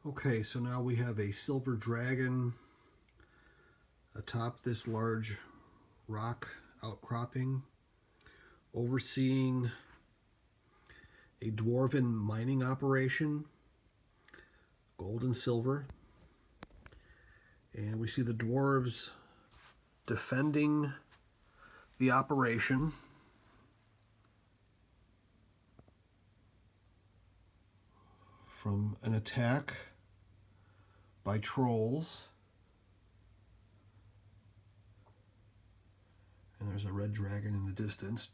Okay, so now we have a silver dragon atop this large rock outcropping, overseeing a dwarven mining operation, gold and silver. And we see the dwarves defending the operation. From an attack by trolls. And there's a red dragon in the distance,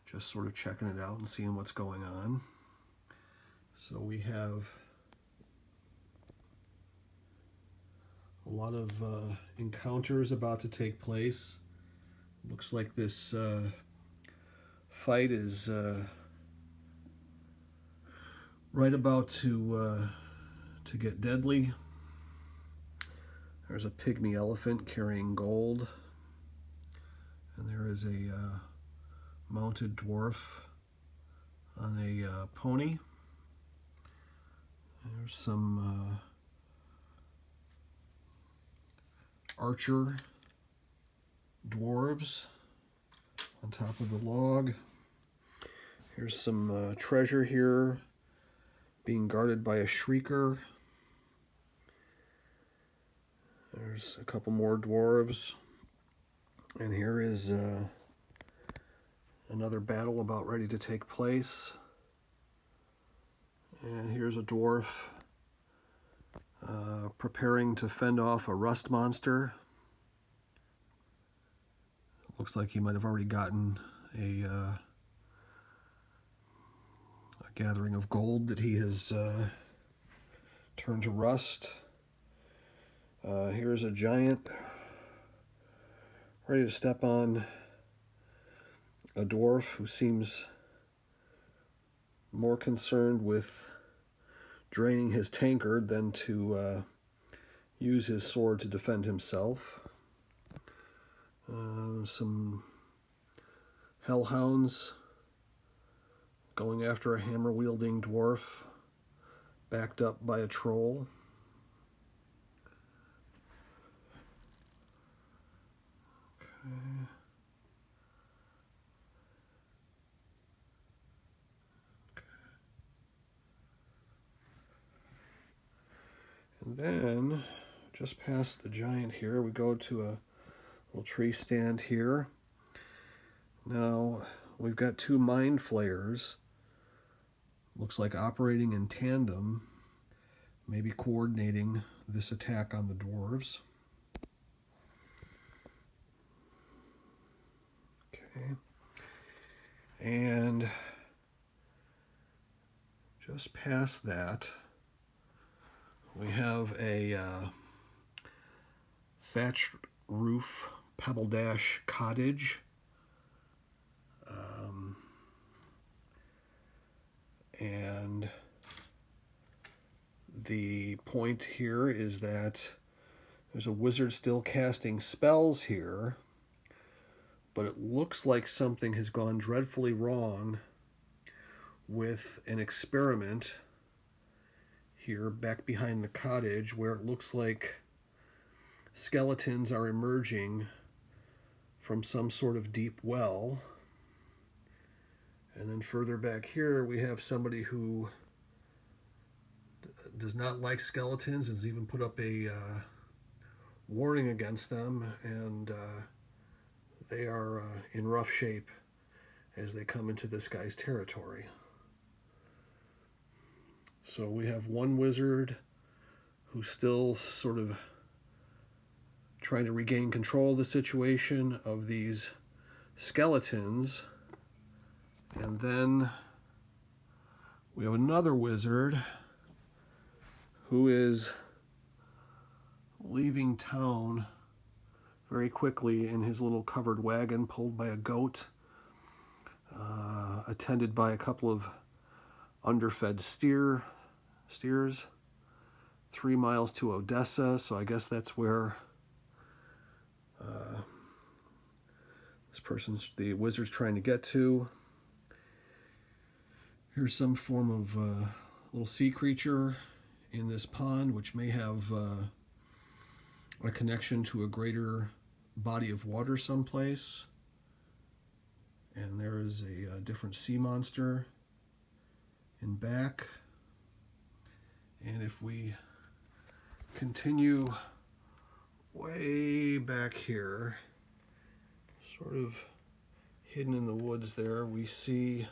just sort of checking it out and seeing what's going on. So we have a lot of encounters about to take place. Looks like this fight is right about to get deadly. There's a pygmy elephant carrying gold, and there is a mounted dwarf on a pony. There's some archer dwarves on top of the log. Here's some treasure here being guarded by a shrieker. There's a couple more dwarves. And here is another battle about ready to take place. And here's a dwarf preparing to fend off a rust monster. Looks like he might have already gotten a gathering of gold that he has turned to rust. Here's a giant ready to step on a dwarf who seems more concerned with draining his tankard than to use his sword to defend himself. Some hellhounds going after a hammer-wielding dwarf backed up by a troll. Okay. And then, just past the giant here, we go to a little tree stand here. Now, we've got two mind flayers. Looks like operating in tandem, maybe coordinating this attack on the dwarves. Okay. And just past that, we have a thatched roof pebble dash cottage. And the point here is that there's a wizard still casting spells here, but it looks like something has gone dreadfully wrong with an experiment here back behind the cottage, where it looks like skeletons are emerging from some sort of deep well. And then further back here, we have somebody who does not like skeletons, has even put up a warning against them, and they are in rough shape as they come into this guy's territory. So we have one wizard who's still sort of trying to regain control of the situation of these skeletons. And then we have another wizard who is leaving town very quickly in his little covered wagon pulled by a goat, attended by a couple of underfed steers, 3 miles to Odessa. So I guess that's where the wizard's trying to get to. Here's some form of little sea creature in this pond, which may have a connection to a greater body of water someplace. And there is a different sea monster in back. And if we continue way back here, sort of hidden in the woods there, we see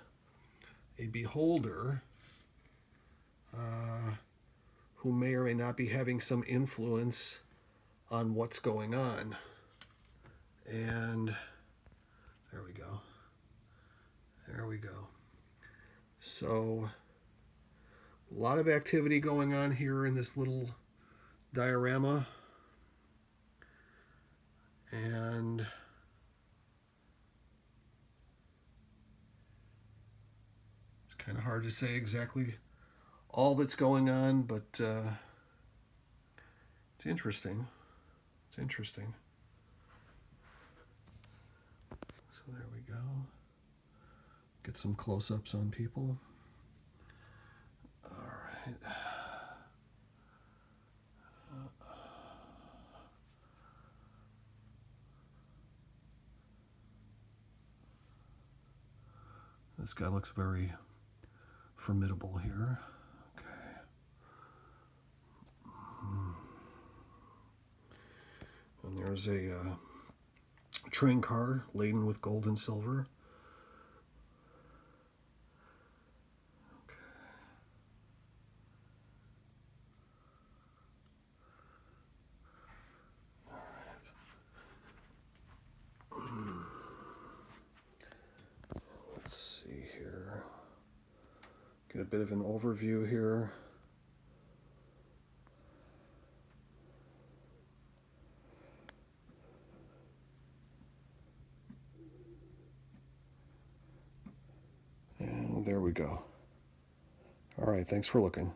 a beholder who may or may not be having some influence on what's going on. And there we go. There we go. So a lot of activity going on here in this little diorama. And it's kind of hard to say exactly all that's going on, but it's interesting. It's interesting. So there we go. Get some close-ups on people. All right. This guy looks very formidable here. Okay. And there's a train car laden with gold and silver. Let's see here. Get a bit of an overview here. And there we go. All right, thanks for looking.